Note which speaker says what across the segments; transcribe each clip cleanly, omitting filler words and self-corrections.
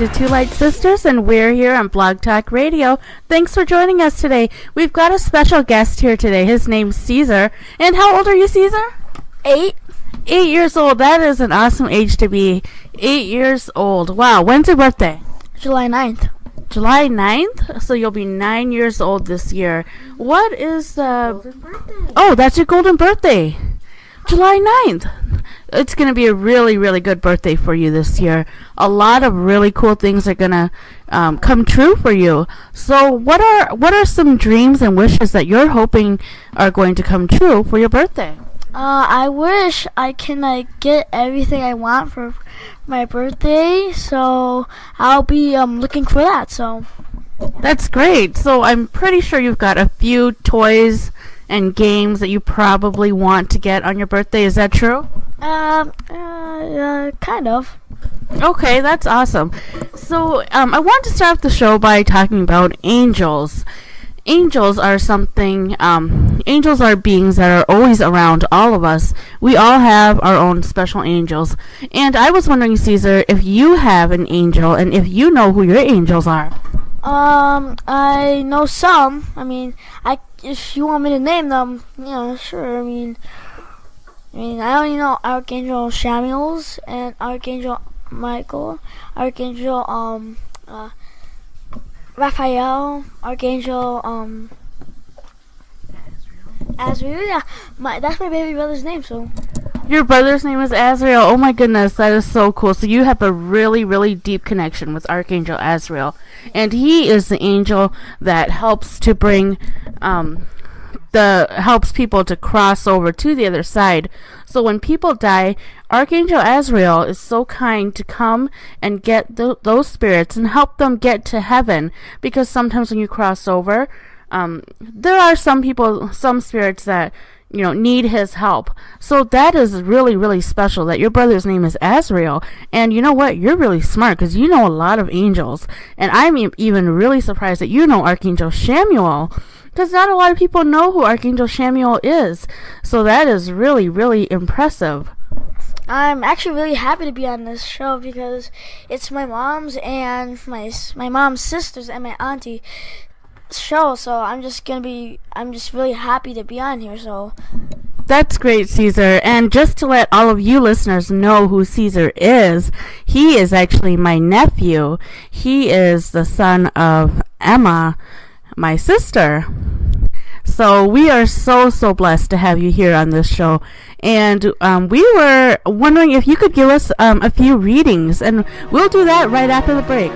Speaker 1: to Two Light Sisters, and we're here on Blog Talk Radio. Thanks for joining us today. We've got a special guest here today. His name's Caesar. And how old are you, Caesar?
Speaker 2: 8.
Speaker 1: 8 years old. That is an awesome age to be. 8 years old. Wow. When's your birthday?
Speaker 2: July 9th.
Speaker 1: July 9th? So you'll be 9 years old this year. What is the...
Speaker 2: Golden birthday.
Speaker 1: Oh, that's your golden birthday. July 9th. It's going to be a really, really good birthday for you this year. A lot of really cool things are going to come true for you. So what are some dreams and wishes that you're hoping are going to come true for your birthday?
Speaker 2: I wish I can get everything I want for my birthday, so I'll be looking for that. So
Speaker 1: that's great. So I'm pretty sure you've got a few toys and games that you probably want to get on your birthday. Is that true?
Speaker 2: Kind of.
Speaker 1: Okay, that's awesome. So I want to start the show by talking about angels. Angels are angels are beings that are always around all of us. We all have our own special angels. And I was wondering, Caesar, if you have an angel and if you know who your angels are.
Speaker 2: I know some. I mean, if you want me to name them, yeah, sure. I mean, I only know Archangel Samuels and Archangel Michael, Archangel Raphael, Archangel Azrael. Yeah, that's my baby brother's name. So
Speaker 1: your brother's name is Azrael. Oh my goodness, that is so cool. So you have a really, really deep connection with Archangel Azrael, and he is the angel that helps to bring helps people to cross over to the other side. So when people die, Archangel Azrael is so kind to come and get those spirits and help them get to heaven, because sometimes when you cross over, there are some spirits that need his help. So that is really, really special that your brother's name is Azrael. And you know what? You're really smart because you know a lot of angels. And I'm even really surprised that you know Archangel Samuel, because not a lot of people know who Archangel Samuel is. So that is really, really impressive.
Speaker 2: I'm actually really happy to be on this show because it's my mom's and my mom's sisters and my auntie show. So I'm just really happy to be on here. So
Speaker 1: that's great, Caesar. And just to let all of you listeners know who Caesar is, he is actually my nephew. He is the son of Emma, my sister. So we are so blessed to have you here on this show. And we were wondering if you could give us a few readings, and we'll do that right after the break.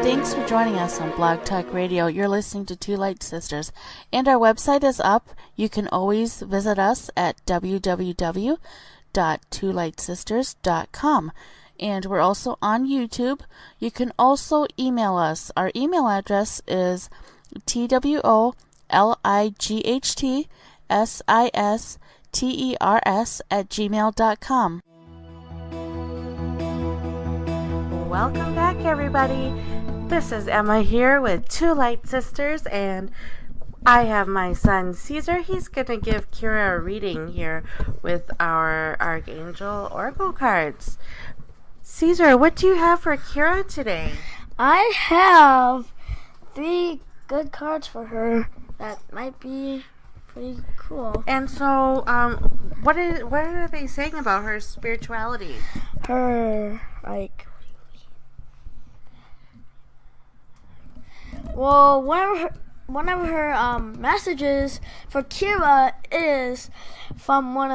Speaker 1: Thanks for joining us on Blog Talk Radio. You're listening to Two Light Sisters, and our website is up. You can always visit us at www.twolightsisters.com. And we're also on YouTube. You can also email us. Our email address is twoligsisters@gmail.com. Welcome back, everybody. This is Emma here with Two Light Sisters, and I have my son Caesar. He's going to give Kira a reading here with our Archangel Oracle cards. Caesar, what do you have for Kira today?
Speaker 2: I have 3 good cards for her that might be pretty cool.
Speaker 1: And so, what are they saying about her spirituality?
Speaker 2: Her, well, one of her messages for Kira is from one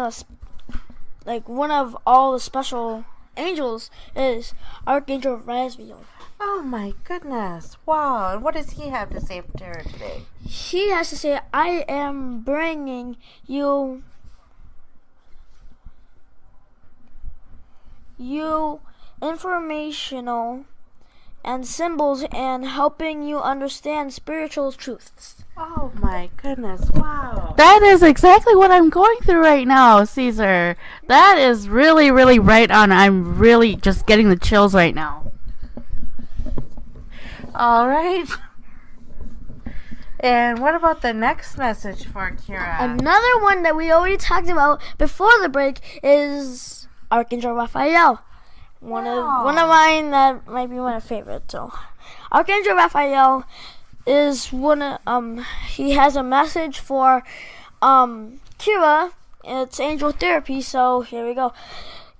Speaker 2: of all the special angels is Archangel Raphael.
Speaker 1: Oh my goodness. Wow. And what does he have to say to her today?
Speaker 2: He has to say, I am bringing you informational and symbols and helping you understand spiritual truths.
Speaker 1: Oh my goodness. Wow. That is exactly what I'm going through right now, Caesar. That is really, really right on. I'm really just getting the chills right now. All right. And what about the next message for Kira?
Speaker 2: Another one that we already talked about before the break is Archangel Raphael. one of mine that might be one of my favorites. So, Archangel Raphael is he has a message for Kira. It's angel therapy. So here we go.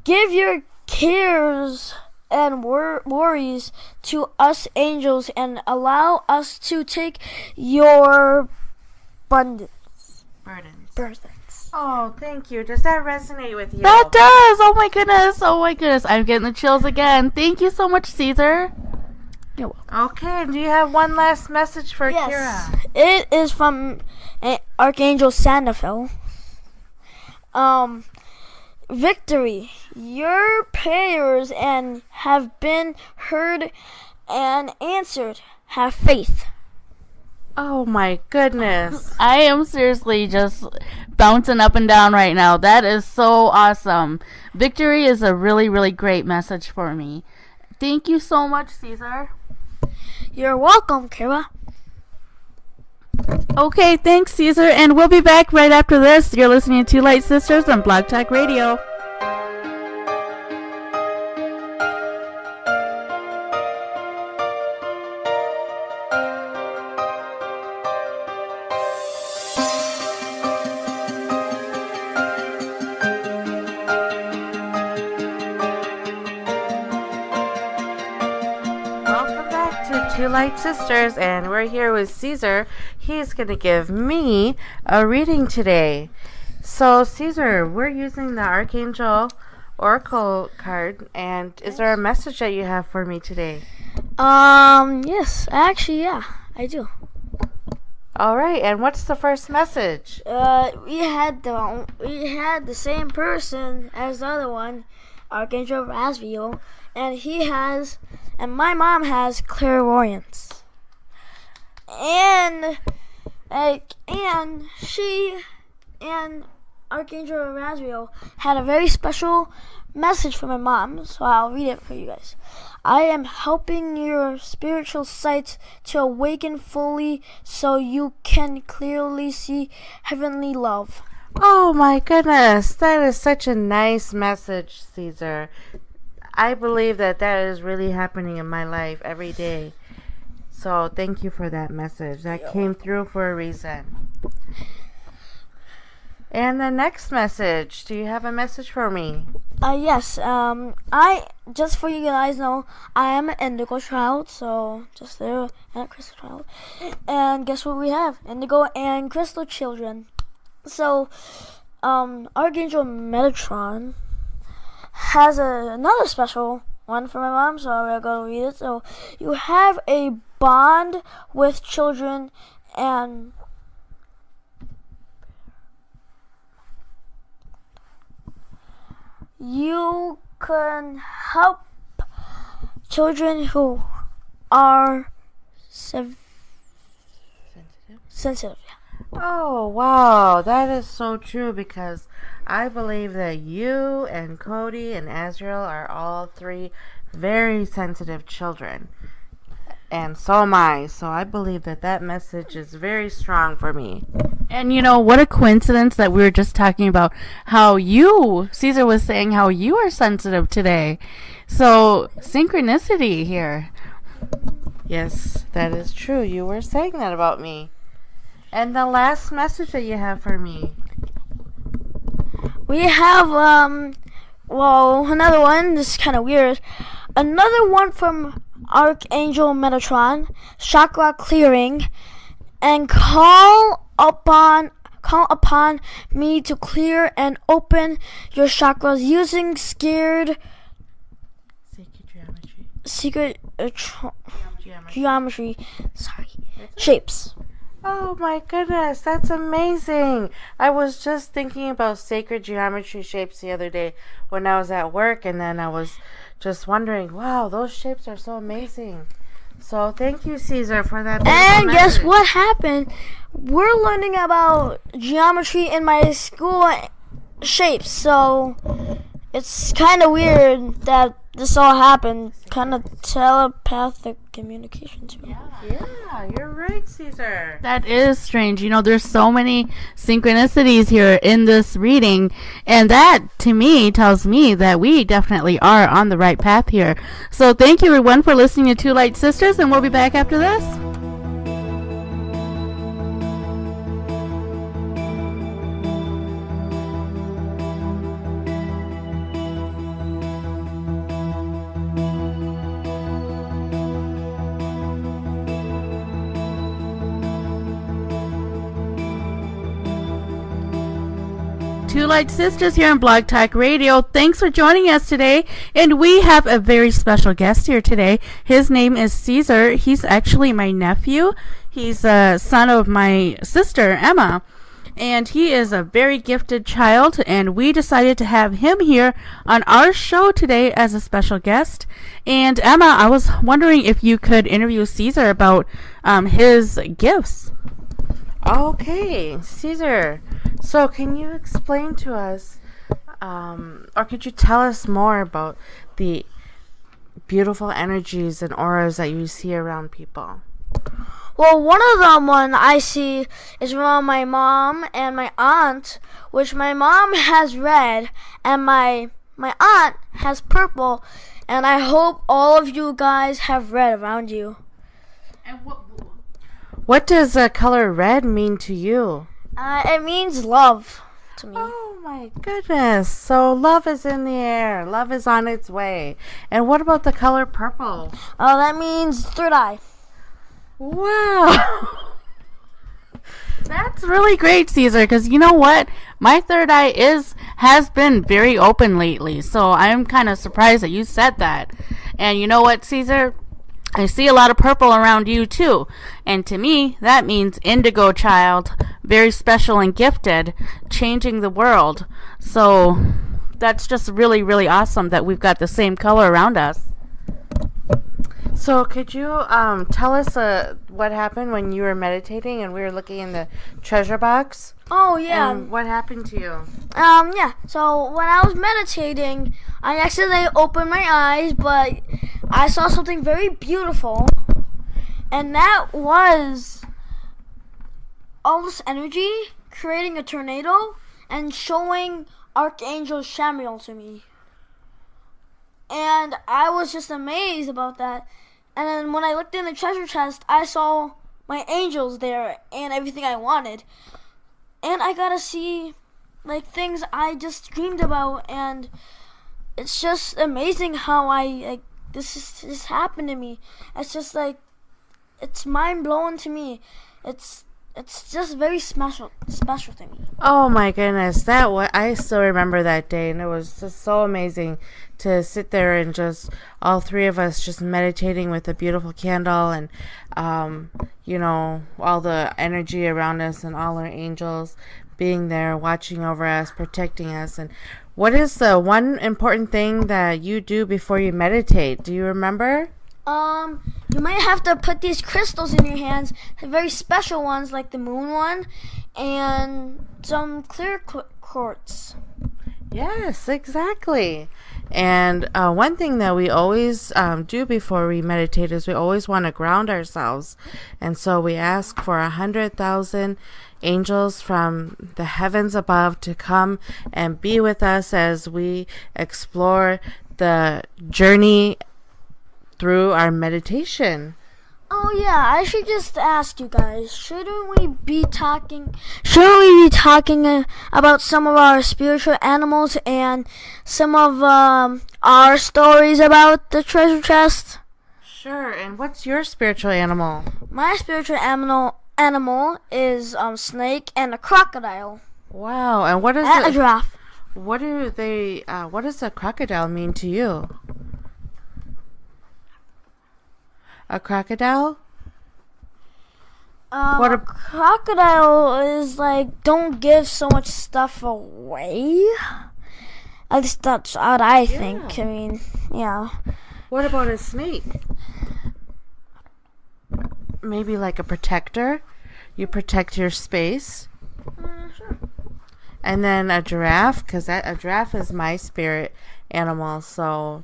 Speaker 2: Give your cares and worries to us angels, and allow us to take your burdens.
Speaker 3: Oh, thank you. Does that resonate with you?
Speaker 1: That does. Oh my goodness. I'm getting the chills again. Thank you so much, Caesar. You're welcome.
Speaker 3: Okay, do you have one last message for
Speaker 2: Yes.
Speaker 3: Kira?
Speaker 2: It is from Archangel Sandoval. Victory. Your prayers and have been heard and answered. Have faith.
Speaker 3: Oh my goodness.
Speaker 1: I am seriously just bouncing up and down right now. That is so awesome. Victory is a really, really great message for me. Thank you so much, Caesar.
Speaker 2: You're welcome, Kira.
Speaker 1: Okay, thanks, Caesar, and we'll be back right after this. You're listening to Two Light Sisters on Blog Talk Radio.
Speaker 3: Welcome back to Two Light Sisters, and we're here with Caesar. He's going to give me a reading today. So, Caesar, we're using the Archangel Oracle card, and is there a message that you have for me today?
Speaker 2: Yes, actually, yeah, I do.
Speaker 3: All right, and what's the first message?
Speaker 2: We had the same person as the other one, Archangel Raphael, and my mom has clairvoyance, and she and Archangel Raphael had a very special message for my mom, so I'll read it for you guys. I am helping your spiritual sight to awaken fully so you can clearly see heavenly love.
Speaker 3: Oh my goodness, that is such a nice message, Caesar. I believe that is really happening in my life every day. So thank you for that message. That came through for a reason. And the next message, do you have a message for me?
Speaker 2: Yes. I just for you guys know, I am an Indigo child, so just there and a Crystal child. And guess what we have? Indigo and Crystal children. So, Archangel Metatron has another special one for my mom, so I'm gonna read it. So, you have a bond with children, and you can help children who are sensitive.
Speaker 3: Oh, wow. That is so true, because I believe that you and Cody and Azrael are all three very sensitive children. And so am I. So I believe that message is very strong for me.
Speaker 1: And you know, what a coincidence that we were just talking about how Caesar was saying how you are sensitive today. So, synchronicity here.
Speaker 3: Yes, that is true. You were saying that about me. And the last message that you have for me?
Speaker 2: We have, another one. This is kind of weird. Another one from Archangel Metatron, chakra clearing, and call upon me to clear and open your chakras using secret geometry. Shapes.
Speaker 3: Oh my goodness, that's amazing. I was just thinking about sacred geometry shapes the other day when I was at work, and then I was just wondering, wow, those shapes are so amazing. So thank you, Caesar, for that.
Speaker 2: And guess
Speaker 3: message.
Speaker 2: what happened? We're learning about geometry in my school shapes, so it's kind of weird that this all happened. Kind of telepathic communication too.
Speaker 3: Yeah, you're right, Caesar.
Speaker 1: That is strange. You know, there's so many synchronicities here in this reading, and that, to me, tells me that we definitely are on the right path here. So thank you, everyone, for listening to Two Light Sisters, and we'll be back after this. Two Light Sisters here on Blog Talk Radio. Thanks for joining us today. And we have a very special guest here today. His name is Caesar. He's actually my nephew. He's a son of my sister, Emma. And he is a very gifted child. And we decided to have him here on our show today as a special guest. And Emma, I was wondering if you could interview Caesar about his gifts.
Speaker 3: Okay, Caesar. So, can you explain to us, or could you tell us more about the beautiful energies and auras that you see around people?
Speaker 2: Well, one of them one I see is around my mom and my aunt, which my mom has red and my aunt has purple, and I hope all of you guys have red around you.
Speaker 1: And
Speaker 3: What does the color red mean to you?
Speaker 2: It means love to me.
Speaker 3: Oh my goodness. So love is in the air. Love is on its way. And what about the color purple?
Speaker 2: Oh, that means third eye.
Speaker 3: Wow.
Speaker 1: That's really great, Caesar, because you know what? My third eye has been very open lately, so I'm kind of surprised that you said that. And you know what, Caesar? I see a lot of purple around you, too. And to me, that means indigo child, very special and gifted, changing the world. So that's just really, really awesome that we've got the same color around us.
Speaker 3: So could you tell us what happened when you were meditating and we were looking in the treasure box?
Speaker 2: Oh, yeah.
Speaker 3: And what happened to you?
Speaker 2: Yeah. So when I was meditating, I accidentally opened my eyes, but I saw something very beautiful. And that was all this energy creating a tornado and showing Archangel Samuel to me. And I was just amazed about that. And then when I looked in the treasure chest, I saw my angels there and everything I wanted. And I got to see like things I just dreamed about, and it's just amazing how this happened to me. It's just like it's mind blowing to me. It's just very special to me.
Speaker 3: Oh my goodness, I still remember that day, and it was just so amazing to sit there and just all three of us just meditating with a beautiful candle, and all the energy around us and all our angels being there, watching over us, protecting us. And what is the one important thing that you do before you meditate? Do you remember?
Speaker 2: You might have to put these crystals in your hands, very special ones like the moon one, and some clear quartz.
Speaker 3: Yes, exactly. And one thing that we always do before we meditate is we always want to ground ourselves. And so we ask for 100,000 angels from the heavens above to come and be with us as we explore the journey through our meditation.
Speaker 2: Oh yeah, I should just ask you guys, shouldn't we be talking about some of our spiritual animals and some of our stories about the treasure chest?
Speaker 3: Sure, and what's your spiritual animal?
Speaker 2: My spiritual animal is snake and a crocodile.
Speaker 3: Wow, and what is
Speaker 2: a giraffe.
Speaker 3: What does a crocodile mean to you? A crocodile?
Speaker 2: A crocodile is like, don't give so much stuff away. At least that's what I think. I mean, yeah.
Speaker 3: What about a snake? Maybe like a protector? You protect your space?
Speaker 2: Sure.
Speaker 3: And then a giraffe, because a giraffe is my spirit animal. So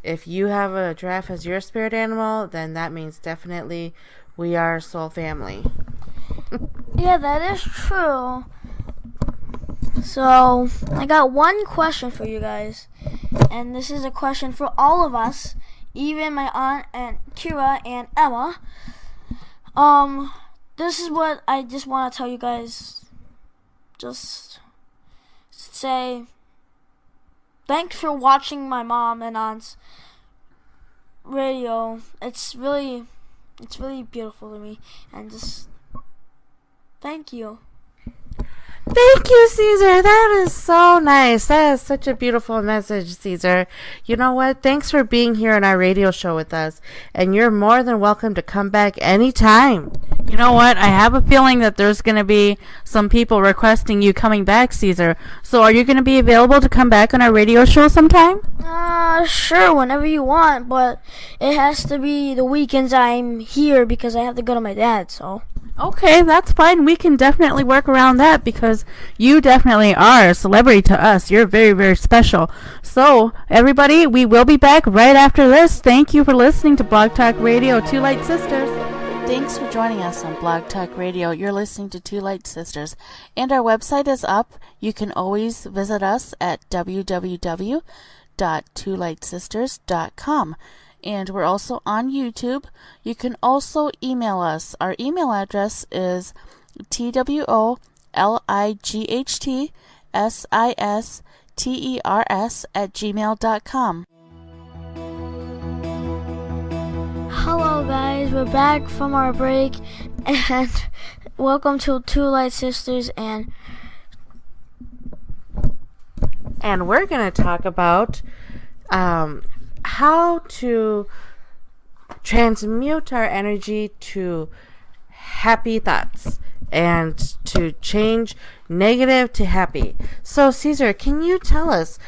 Speaker 3: if you have a giraffe as your spirit animal, then that means definitely we are soul family.
Speaker 2: Yeah, that is true. So, I got one question for you guys. And this is a question for all of us, even my aunt and Kira and Emma. This is what I just want to tell you guys. Just say thanks for watching my mom and aunt's radio. It's really beautiful to me, and just thank you.
Speaker 3: Thank you, Caesar. That is so nice. That is such a beautiful message, Caesar. You know what? Thanks for being here on our radio show with us. And you're more than welcome to come back anytime.
Speaker 1: You know what? I have a feeling that there's going to be some people requesting you coming back, Caesar. So are you going to be available to come back on our radio show sometime?
Speaker 2: Sure, whenever you want, but it has to be the weekends I'm here because I have to go to my dad, so.
Speaker 1: Okay, that's fine. We can definitely work around that because you definitely are a celebrity to us. You're very, very special. So, everybody, we will be back right after this. Thank you for listening to Blog Talk Radio, Two Light Sisters. Thanks for joining us on Blog Talk Radio. You're listening to Two Light Sisters. And our website is up. You can always visit us at www.twolightsisters.com. And we're also on YouTube. You can also email us. Our email address is twoligsisters@gmail.com.
Speaker 2: Hello guys, we're back from our break, and welcome to Two Light Sisters, and
Speaker 3: we're going to talk about how to transmute our energy to happy thoughts and to change negative to happy. So, Caesar, can you tell us,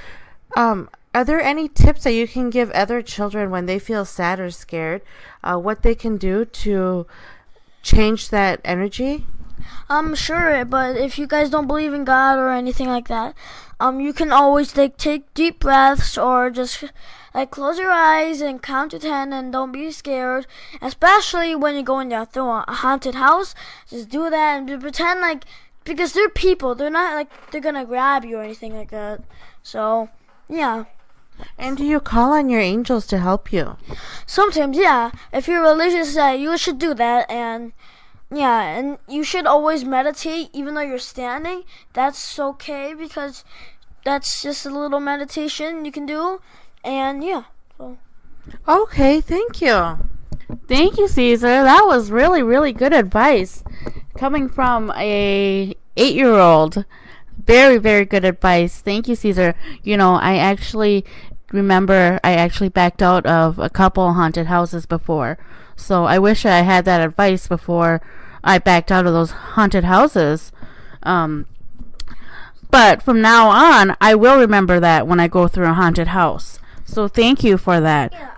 Speaker 3: are there any tips that you can give other children when they feel sad or scared, what they can do to change that energy?
Speaker 2: Sure, but if you guys don't believe in God or anything like that, you can always take deep breaths or just close your eyes and count to 10 and don't be scared. Especially when you're going through a haunted house, just do that and pretend because they're people. They're not they're gonna grab you or anything like that. So, yeah.
Speaker 3: And do you call on your angels to help you?
Speaker 2: Sometimes, yeah. If you're religious, you should do that, and yeah, and you should always meditate even though you're standing. That's okay because that's just a little meditation you can do, and yeah. So.
Speaker 3: Okay, thank you.
Speaker 1: Thank you, Caesar. That was really, really good advice coming from a 8-year-old. Very, very good advice. Thank you, Caesar. You know, I actually backed out of a couple haunted houses before. So I wish I had that advice before I backed out of those haunted houses. But from now on, I will remember that when I go through a haunted house. So thank you for that.
Speaker 2: Yeah,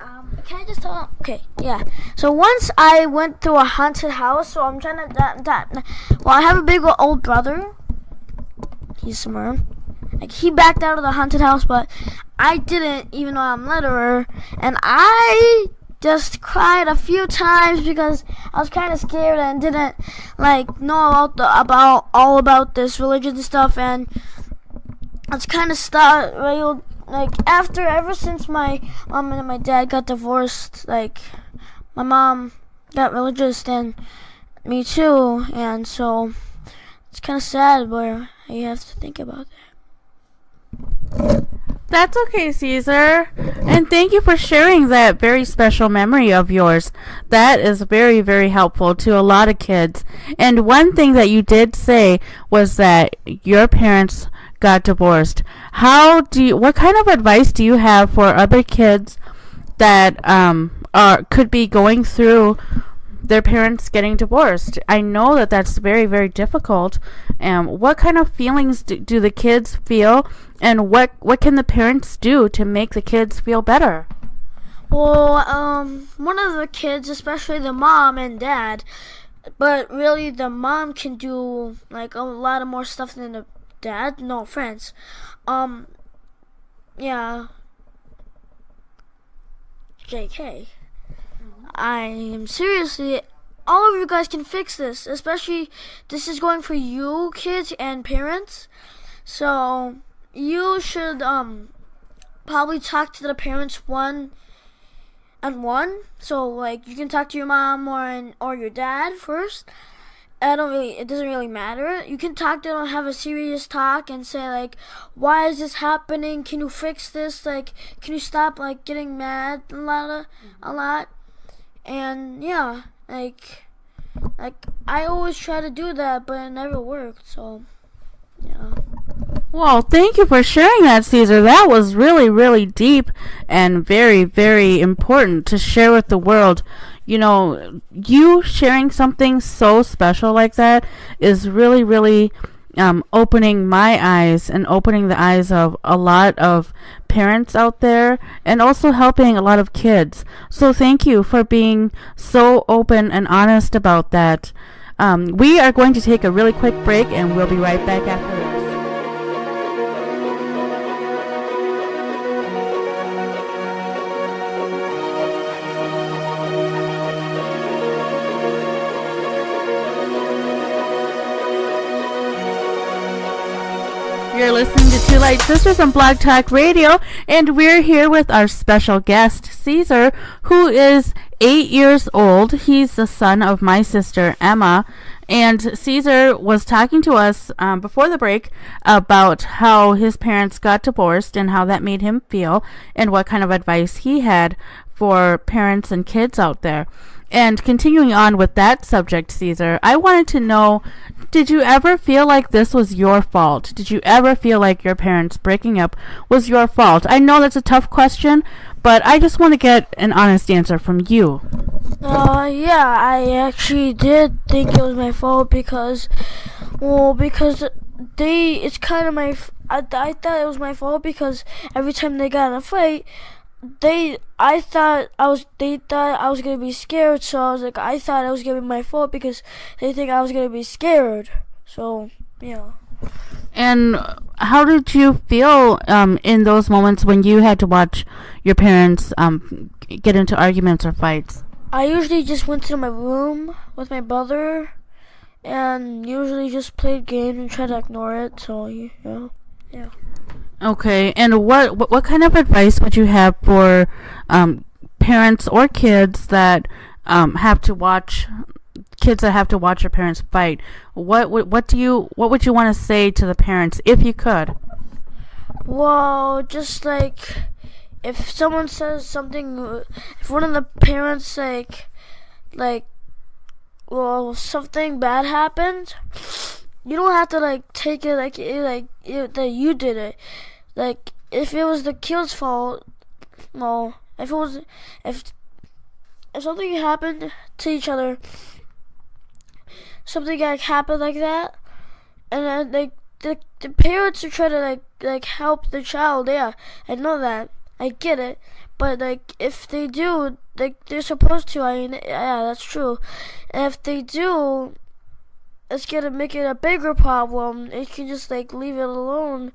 Speaker 2: can I just tell them? Okay, yeah. So once I went through a haunted house, so I'm trying to... well, I have a big old brother. He's somewhere. He backed out of the haunted house, but I didn't, even though I'm littler. And I just cried a few times because I was kind of scared and didn't know about this religion stuff, and I was kind of stuck. Ever since my mom and my dad got divorced, my mom got religious and me too, and so it's kind of sad where you have to think about that.
Speaker 1: That's okay, Caesar. And thank you for sharing that very special memory of yours. That is very, very helpful to a lot of kids. And one thing that you did say was that your parents got divorced. What kind of advice do you have for other kids that could be going through their parents getting divorced? I know that that's very, very difficult. What kind of feelings do the kids feel, and what can the parents do to make the kids feel better?
Speaker 2: Well, one of the kids, especially the mom and dad, but really the mom can do a lot of more stuff than the dad. No offense. Yeah. JK. I am seriously. All of you guys can fix this. Especially, this is going for you kids and parents. So you should probably talk to the parents one-on-one. So like you can talk to your mom or your dad first. It doesn't really matter. You can talk to them, have a serious talk, and say like, why is this happening? Can you fix this? Like, can you stop like getting mad a lot? And yeah, like I always try to do that, but it never worked. So yeah.
Speaker 1: Well, thank you for sharing that, Caesar. That was really, really deep and very, very important to share with the world. You know, you sharing something so special like that is really, really opening my eyes and opening the eyes of a lot of parents out there and also helping a lot of kids. So thank you for being so open and honest about that. We are going to take a really quick break and we'll be right back after this. You're listening to Two Light Sisters on Blog Talk Radio, and we're here with our special guest, Caesar, who is 8 years old. He's the son of my sister, Emma, and Caesar was talking to us before the break about how his parents got divorced and how that made him feel and what kind of advice he had for parents and kids out there. And continuing on with that subject, Caesar, I wanted to know, did you ever feel like this was your fault? Did you ever feel like your parents breaking up was your fault? I know that's a tough question, but I just want to get an honest answer from you.
Speaker 2: Yeah, I actually did think it was my fault because it's kind of I thought it was my fault because every time they got in a fight, they thought I was gonna be scared, so I was like, I thought it was gonna be my fault because they think I was gonna be scared. So yeah.
Speaker 1: And how did you feel in those moments when you had to watch your parents get into arguments or fights?
Speaker 2: I usually just went to my room with my brother and usually just played games and tried to ignore it. So yeah.
Speaker 1: Okay, and what kind of advice would you have for parents or kids that have to watch their parents fight? What would you want to say to the parents if you could?
Speaker 2: Well, just like if someone says something, if one of the parents something bad happened, you don't have to take it that you did it. Like if it was the kid's fault, well, if something happened to each other, something happened like that, and then the parents are trying to help the child. Yeah, I know that. I get it, but if they do, they're supposed to. I mean, yeah, that's true. And if they do, it's gonna make it a bigger problem. They can just leave it alone,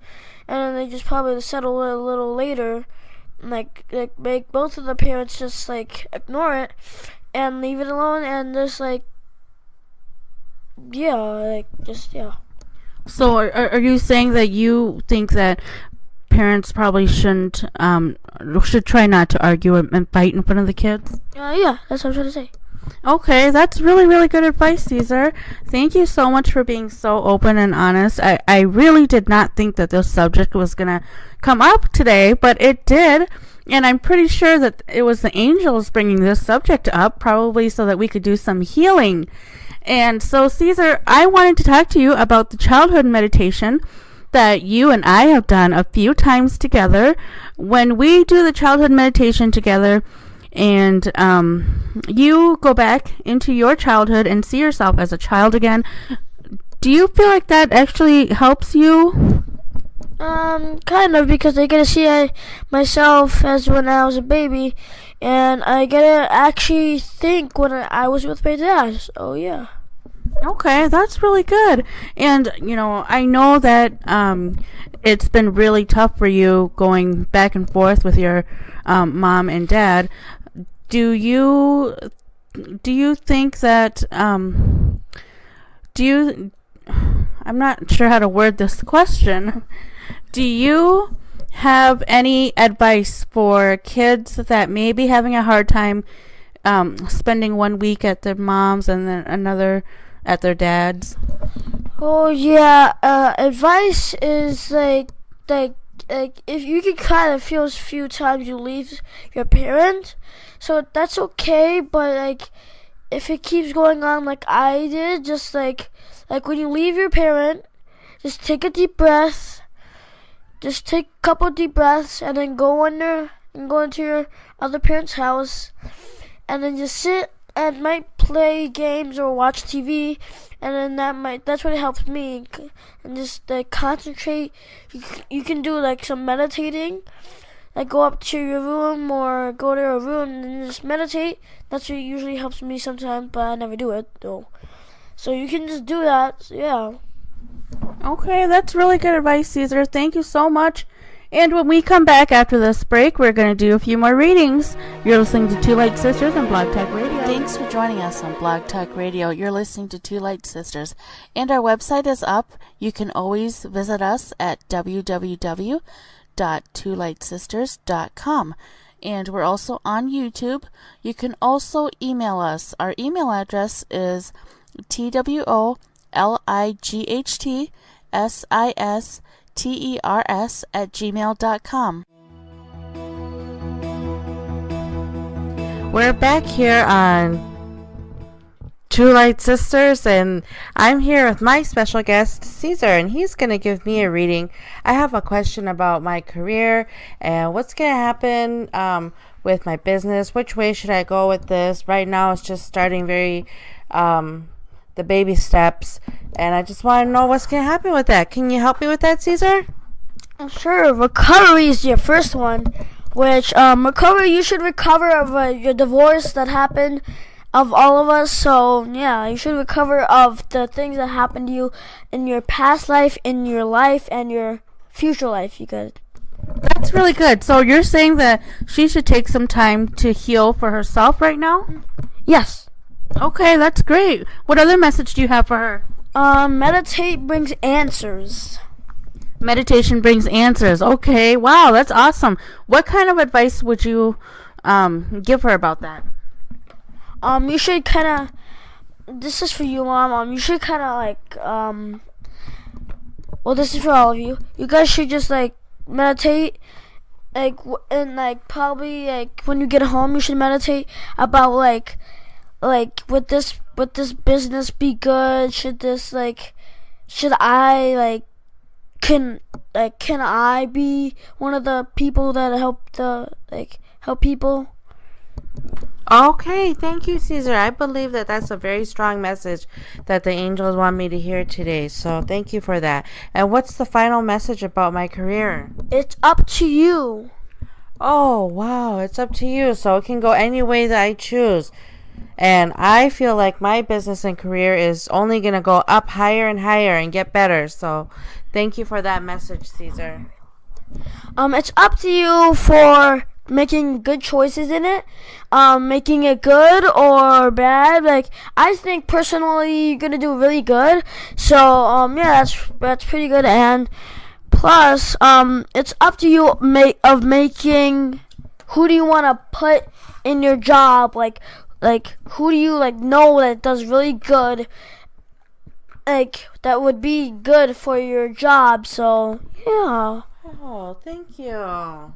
Speaker 2: and then they just probably settle it a little later. Make both of the parents just ignore it and leave it alone, and just yeah.
Speaker 1: So are you saying that you think that parents probably should try not to argue and fight in front of the kids?
Speaker 2: Yeah, that's what I'm trying to say.
Speaker 1: Okay, that's really, really good advice, Caesar. Thank you so much for being so open and honest. I really did not think that this subject was going to come up today, but it did. And I'm pretty sure that it was the angels bringing this subject up, probably so that we could do some healing. And so, Caesar, I wanted to talk to you about the childhood meditation that you and I have done a few times together. When we do the childhood meditation together, and you go back into your childhood and see yourself as a child again, do you feel like that actually helps you?
Speaker 2: Kind of, because I get to see myself as when I was a baby, and I get to actually think when I was with my dad. So yeah.
Speaker 1: Okay, that's really good. And, I know that it's been really tough for you going back and forth with your mom and dad. Do you think that I'm not sure how to word this question. Do you have any advice for kids that may be having a hard time spending 1 week at their mom's and then another at their dad's?
Speaker 2: Oh yeah, advice is like if you can kind of feel a few times you leave your parent, so that's okay. But like if it keeps going on like I did, just like when you leave your parent, just take a deep breath. Just take a couple deep breaths and then go into your other parent's house, and then just sit and might play games or watch TV, and then that's what helps me, and just concentrate. You can do like some meditating, like go up to your room or go to a room and just meditate. That's what usually helps me sometimes, but I never do it though. So you can just do that, yeah.
Speaker 1: Okay, that's really good advice, Caesar. Thank you so much. And when we come back after this break, we're going to do a few more readings. You're listening to Two Light Sisters on Blog Talk Radio. Thanks for joining us on Blog Talk Radio. You're listening to Two Light Sisters. And our website is up. You can always visit us at www.twolightsisters.com. And we're also on YouTube. You can also email us. Our email address is twoligsisters@gmail.com.
Speaker 3: We're back here on Two Light Sisters, and I'm here with my special guest, Caesar, and he's going to give me a reading. I have a question about my career and what's going to happen with my business. Which way should I go with this? Right now, it's just starting very the baby steps, and I just want to know what's going to happen with that. Can you help me with that, Caesar?
Speaker 2: Sure. Recovery is your first one, which recovery, you should recover of your divorce that happened of all of us. So yeah, you should recover of the things that happened to you in your past life, in your life, and your future life. You could.
Speaker 1: That's really good. So you're saying that she should take some time to heal for herself right now?
Speaker 2: Yes.
Speaker 1: Okay, that's great. What other message do you have for her?
Speaker 2: Meditate brings answers.
Speaker 1: Meditation brings answers. Okay, wow, that's awesome. What kind of advice would you give her about that?
Speaker 2: You should kind of. This is for you, Mom. You should kind of like. Well, this is for all of you. You guys should just like meditate, and probably when you get home, you should meditate about would this business be good? Should I can I be one of the people that help people?
Speaker 3: Okay, thank you, Caesar. I believe that that's a very strong message that the angels want me to hear today. So thank you for that. And what's the final message about my career?
Speaker 2: It's up to you.
Speaker 3: Oh, wow, it's up to you. So it can go any way that I choose. And I feel like my business and career is only going to go up higher and higher and get better. So thank you for that message, Caesar.
Speaker 2: It's up to you for making good choices in it. Making it good or bad. I think personally you're going to do really good. So, yeah, that's pretty good. And plus, it's up to you making who do you want to put in your job, who do you know that does really good, that would be good for your job. So yeah.
Speaker 3: Oh, thank you.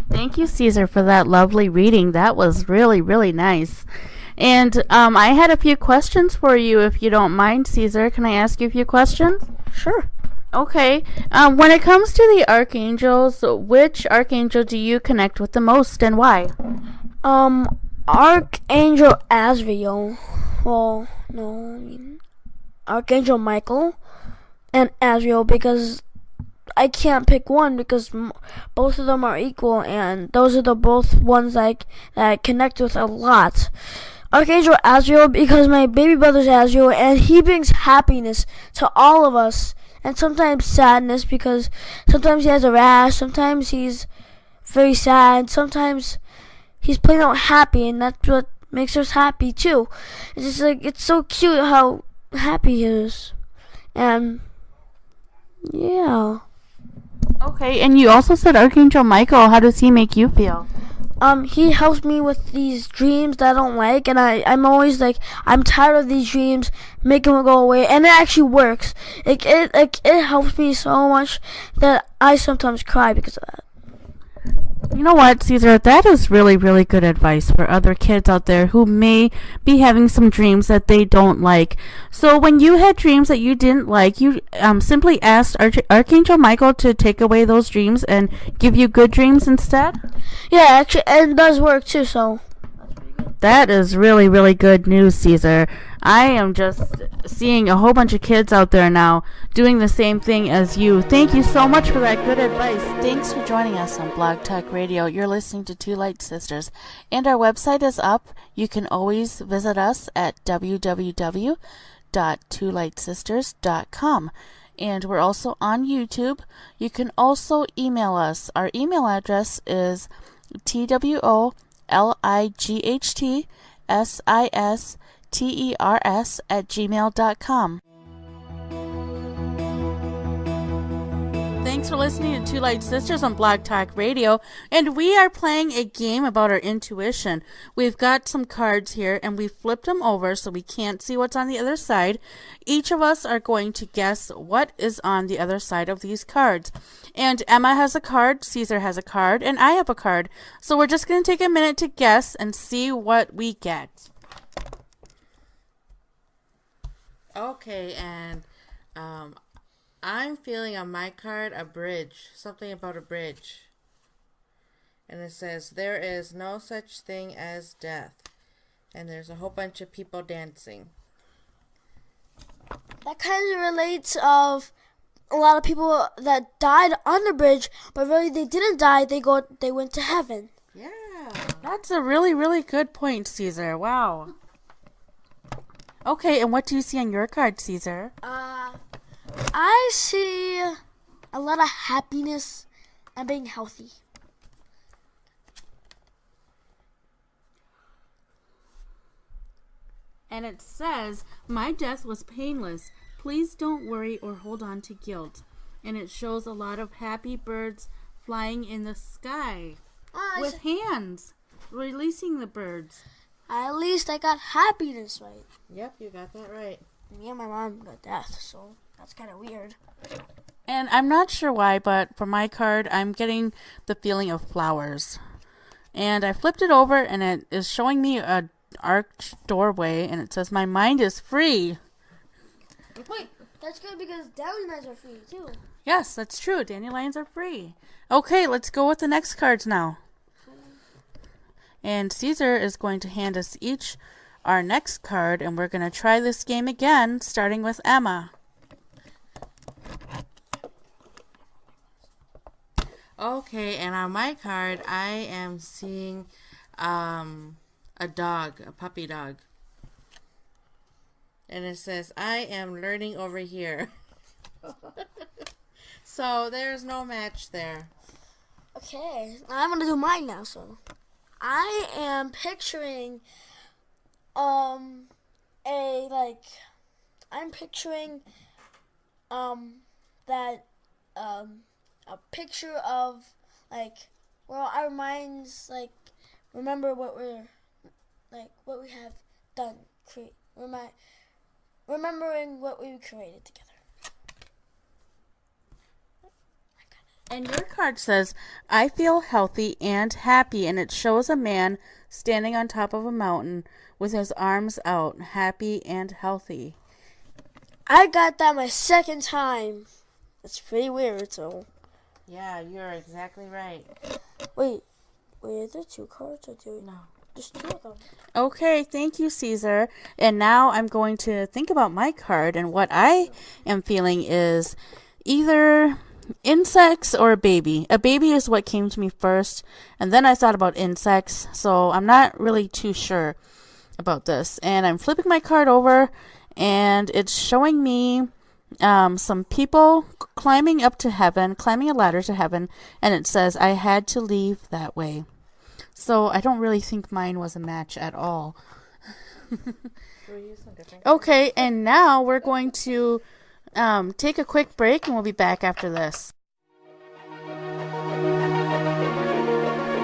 Speaker 1: Thank you, Caesar, for that lovely reading. That was really, really nice. And I had a few questions for you, if you don't mind, Caesar. Can I ask you a few questions?
Speaker 2: Sure.
Speaker 1: Okay. When it comes to the archangels, which archangel do you connect with the most, and why?
Speaker 2: Archangel Azrael. Well, no, Archangel Michael and Azrael, because I can't pick one because both of them are equal, and those are the both ones that I connect with a lot. Archangel Azrael because my baby brother's Azrael, and he brings happiness to all of us, and sometimes sadness because sometimes he has a rash, sometimes he's very sad, sometimes he's plain out happy, and that's what makes us happy too. It's just like, it's so cute how happy he is. And yeah.
Speaker 1: Okay, and you also said Archangel Michael. How does he make you feel?
Speaker 2: He helps me with these dreams that I don't like, and I'm always like, I'm tired of these dreams, make them go away, and it actually works. It helps me so much that I sometimes cry because of that.
Speaker 1: You know what, Caesar? That is really, really good advice for other kids out there who may be having some dreams that they don't like. So when you had dreams that you didn't like, you simply asked Archangel Michael to take away those dreams and give you good dreams instead?
Speaker 2: Yeah, actually, and it does work too, so.
Speaker 1: That is really, really good news, Caesar. I am just seeing a whole bunch of kids out there now doing the same thing as you. Thank you so much for that good advice. Thanks for joining us on Blog Talk Radio. You're listening to Two Light Sisters, and our website is up. You can always visit us at www.twolightsisters.com. And we're also on YouTube. You can also email us. Our email address is twoligsisters@gmail.com. Thanks for listening to Two Light Sisters on Blog Talk Radio, and we are playing a game about our intuition. We've got some cards here, and we flipped them over so we can't see what's on the other side. Each of us are going to guess what is on the other side of these cards. And Emma has a card, Caesar has a card, and I have a card. So we're just going to take a minute to guess and see what we get. Okay, and I'm feeling on my card a bridge, something about a bridge. And it says, there is no such thing as death. And there's a whole bunch of people dancing.
Speaker 2: That kind of relates of a lot of people that died on the bridge, but really they didn't die, they went to heaven.
Speaker 1: Yeah, that's a really, really good point, Caesar. Wow. Okay, and what do you see on your card, Caesar?
Speaker 2: I see a lot of happiness and being healthy.
Speaker 1: And it says, my death was painless. Please don't worry or hold on to guilt. And it shows a lot of happy birds flying in the sky with hands, releasing the birds.
Speaker 2: At least I got happiness right.
Speaker 1: Yep, you got that right.
Speaker 2: Me and my mom got death, so that's kind of weird.
Speaker 1: And I'm not sure why, but for my card, I'm getting the feeling of flowers. And I flipped it over, and it is showing me a arched doorway, and it says, my mind is free.
Speaker 2: Wait, that's good because dandelions are free, too.
Speaker 1: Yes, that's true. Dandelions are free. Okay, let's go with the next cards now. And Caesar is going to hand us each our next card, and we're going to try this game again, starting with Emma. Okay, and on my card, I am seeing a dog, a puppy dog. And it says, I am learning over here. So there's no match there.
Speaker 2: Okay, I'm going to do mine now, so. I am picturing I'm picturing that a picture of our minds remember what we're what we have done, remembering what we created together.
Speaker 1: And your card says, I feel healthy and happy, and it shows a man standing on top of a mountain with his arms out, happy and healthy.
Speaker 2: I got that my second time. It's pretty weird, so.
Speaker 1: Yeah, you're exactly right.
Speaker 2: Wait, are there two cards or two?
Speaker 1: No.
Speaker 2: Just two of them.
Speaker 1: Okay, thank you, Caesar. And now I'm going to think about my card, and what I am feeling is either insects or a baby. A baby is what came to me first, and then I thought about insects, so I'm not really too sure. about this. And I'm flipping my card over, and it's showing me some people climbing up to heaven, climbing a ladder to heaven, and it says, I had to leave that way. So I don't really think mine was a match at all. Okay, and now we're going to take a quick break, and we'll be back after this.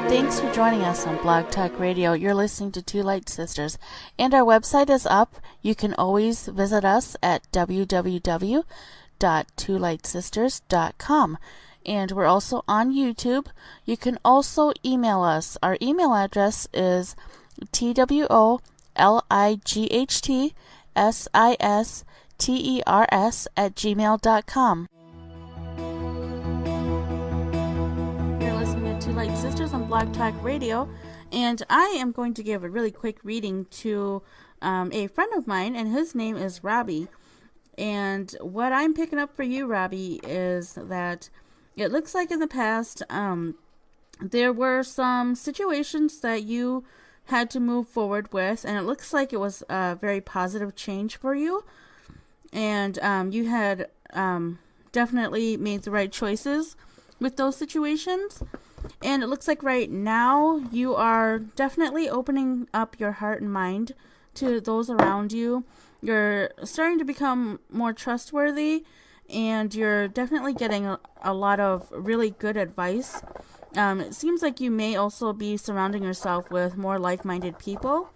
Speaker 1: Thanks for joining us on Blog Talk Radio. You're listening to Two Light Sisters, and our website is up. You can always visit us at www.twolightsisters.com, and we're also on YouTube. You can also email us. Our email address is twoligsisters@gmail.com. Two Light Sisters on Blog Talk Radio, and I am going to give a really quick reading to a friend of mine, and his name is Robbie. And what I'm picking up for you, Robbie, is that it looks like in the past there were some situations that you had to move forward with, and it looks like it was a very positive change for you, and you had definitely made the right choices with those situations. And it looks like right now you are definitely opening up your heart and mind to those around you. You're starting to become more trustworthy, and you're definitely getting a lot of really good advice. It seems like you may also be surrounding yourself with more like-minded people.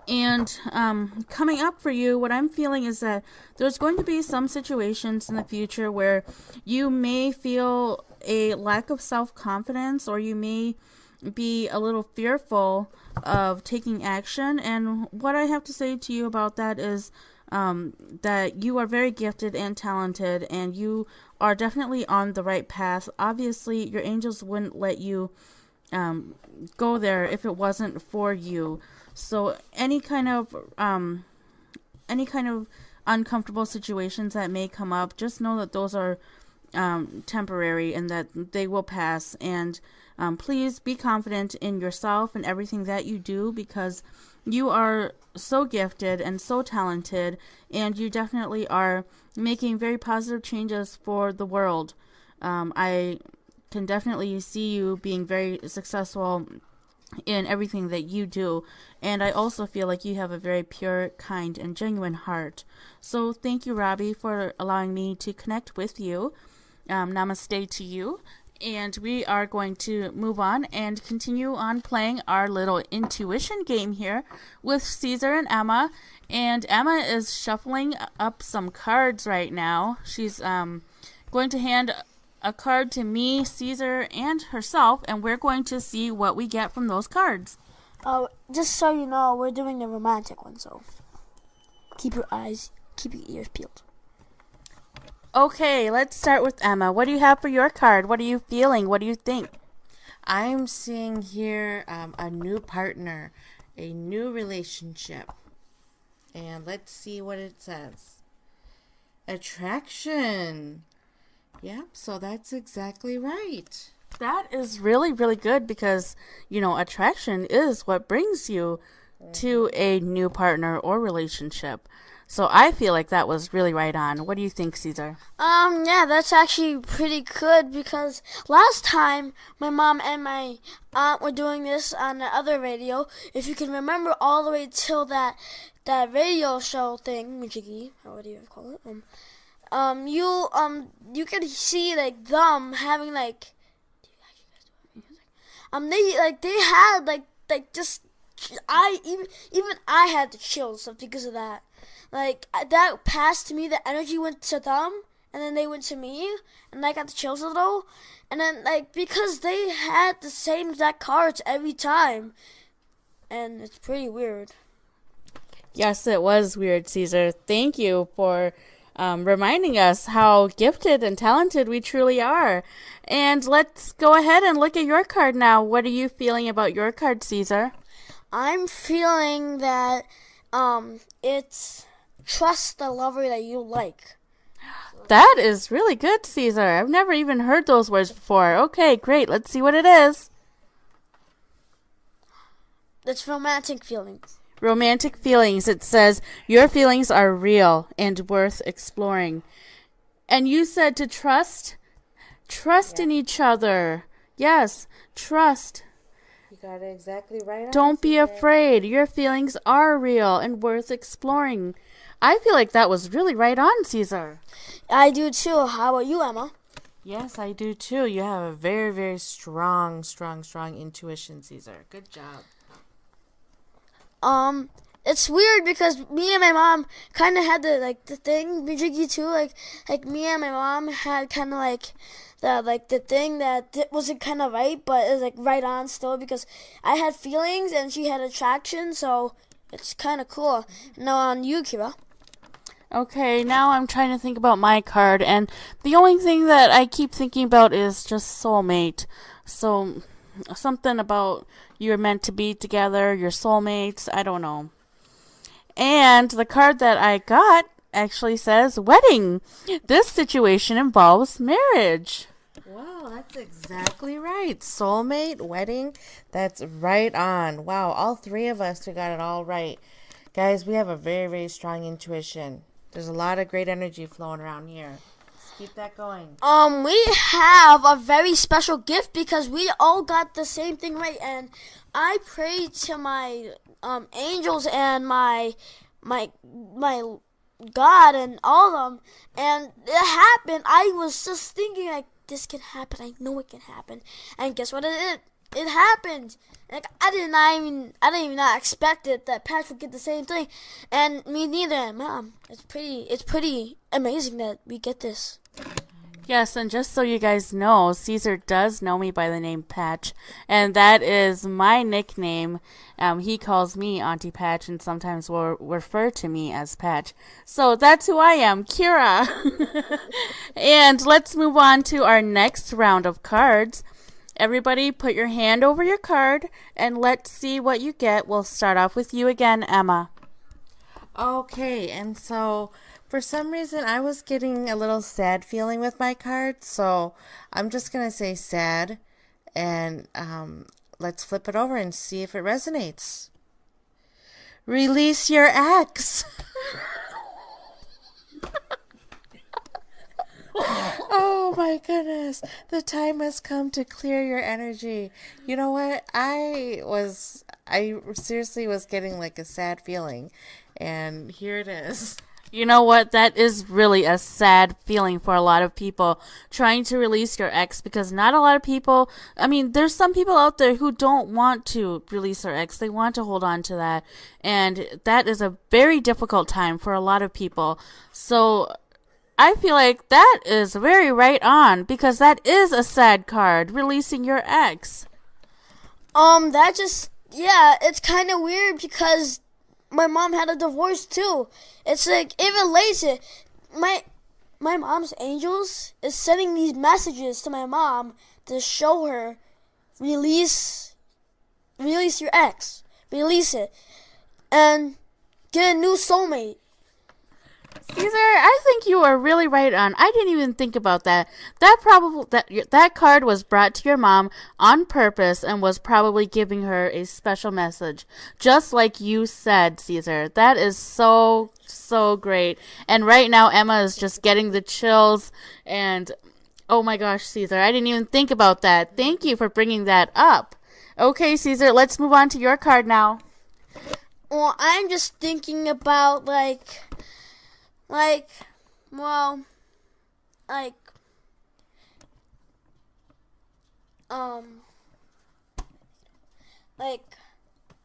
Speaker 1: And coming up for you, what I'm feeling is that there's going to be some situations in the future where you may feel a lack of self-confidence, or you may be a little fearful of taking action. And what I have to say to you about that is that you are very gifted and talented, and you are definitely on the right path. Obviously, your angels wouldn't let you go there if it wasn't for you. So any kind of uncomfortable situations that may come up, just know that those are temporary, and that they will pass. And please be confident in yourself and everything that you do, because you are so gifted and so talented, and you definitely are making very positive changes for the world. I can definitely see you being very successful in everything that you do, and I also feel like you have a very pure, kind, and genuine heart. So thank you, Robbie, for allowing me to connect with you. Namaste to you, and we are going to move on and continue on playing our little intuition game here with Caesar and Emma. And Emma is shuffling up some cards right now. She's going to hand a card to me, Caesar, and herself, and we're going to see what we get from those cards.
Speaker 2: Just so you know, we're doing the romantic one, so keep your ears peeled.
Speaker 1: Okay, let's start with Emma. What do you have for your card? What are you feeling? What do you think?
Speaker 3: I'm seeing here a new partner, a new relationship. And let's see what it says. Attraction. Yep, so that's exactly right.
Speaker 1: That is really, really good, because, attraction is what brings you to a new partner or relationship. So I feel like that was really right on. What do you think, Caesar?
Speaker 2: Yeah, that's actually pretty good, because last time my mom and my aunt were doing this on the other radio. If you can remember all the way till that radio show thing, Majiggy, or what do you call it? You could see like them having like, they had just even I had the chills because of that. Like, that passed to me, the energy went to them, and then they went to me, and I got the chills a little. And then, because they had the same exact cards every time, and it's pretty weird.
Speaker 1: Yes, it was weird, Caesar. Thank you for reminding us how gifted and talented we truly are. And let's go ahead and look at your card now. What are you feeling about your card, Caesar?
Speaker 2: I'm feeling that it's trust the lover that you like.
Speaker 1: That is really good, Caesar. I've never even heard those words before. Okay, great. Let's see what it is.
Speaker 2: It's romantic feelings.
Speaker 1: Romantic feelings. It says, your feelings are real and worth exploring. And you said to trust? Trust in each other. Yes, trust.
Speaker 3: You got it exactly right.
Speaker 1: Don't be afraid. Your feelings are real and worth exploring. I feel like that was really right on, Caesar.
Speaker 2: I do too. How about you, Emma?
Speaker 3: Yes, I do too. You have a very, very strong intuition, Caesar. Good job.
Speaker 2: It's weird because me and my mom kind of had the thing, Vijiki too. Like me and my mom had kind of the thing that wasn't kind of right, but it was like right on still because I had feelings and she had attraction, so it's kind of cool. Now on you, Kira.
Speaker 1: Okay, now I'm trying to think about my card, and the only thing that I keep thinking about is just soulmate. So, something about you're meant to be together, your soulmates, I don't know. And the card that I got actually says wedding. This situation involves marriage.
Speaker 3: Wow, that's exactly right. Soulmate, wedding, that's right on. Wow, all three of us, we got it all right. Guys, we have a very, very strong intuition. There's a lot of great energy flowing around here. Let's keep that going.
Speaker 2: We have a very special gift because we all got the same thing right, and I prayed to my angels and my God and all of them, and it happened. I was just thinking like this can happen. I know it can happen, and guess what? It happened. Like I didn't even expect it that Patch would get the same thing, and me neither. And Mom, it's pretty amazing that we get this.
Speaker 1: Yes, and just so you guys know, Caesar does know me by the name Patch, and that is my nickname. He calls me Auntie Patch, and sometimes will refer to me as Patch. So that's who I am, Kira. And let's move on to our next round of cards. Everybody put your hand over your card, and let's see what you get. We'll start off with you again, Emma.
Speaker 3: Okay, and so for some reason I was getting a little sad feeling with my card, so I'm just going to say sad, and let's flip it over and see if it resonates. Release your ex. Oh my goodness. The time has come to clear your energy. You know what? I seriously was getting like a sad feeling, and here it is.
Speaker 1: You know what? That is really a sad feeling for a lot of people, trying to release your ex, because not a lot of people, I mean, there's some people out there who don't want to release their ex. They want to hold on to that. And that is a very difficult time for a lot of people. So I feel like that is very right on, because that is a sad card, releasing your ex.
Speaker 2: It's kind of weird because my mom had a divorce too. It's like it relates it. My mom's angels is sending these messages to my mom to show her release your ex, release it, and get a new soulmate.
Speaker 1: Caesar, I think you are really right on. I didn't even think about that. That card was brought to your mom on purpose and was probably giving her a special message, just like you said, Caesar. That is so great. And right now, Emma is just getting the chills. And oh my gosh, Caesar, I didn't even think about that. Thank you for bringing that up. Okay, Caesar, let's move on to your card now.
Speaker 2: Well, I'm just thinking about like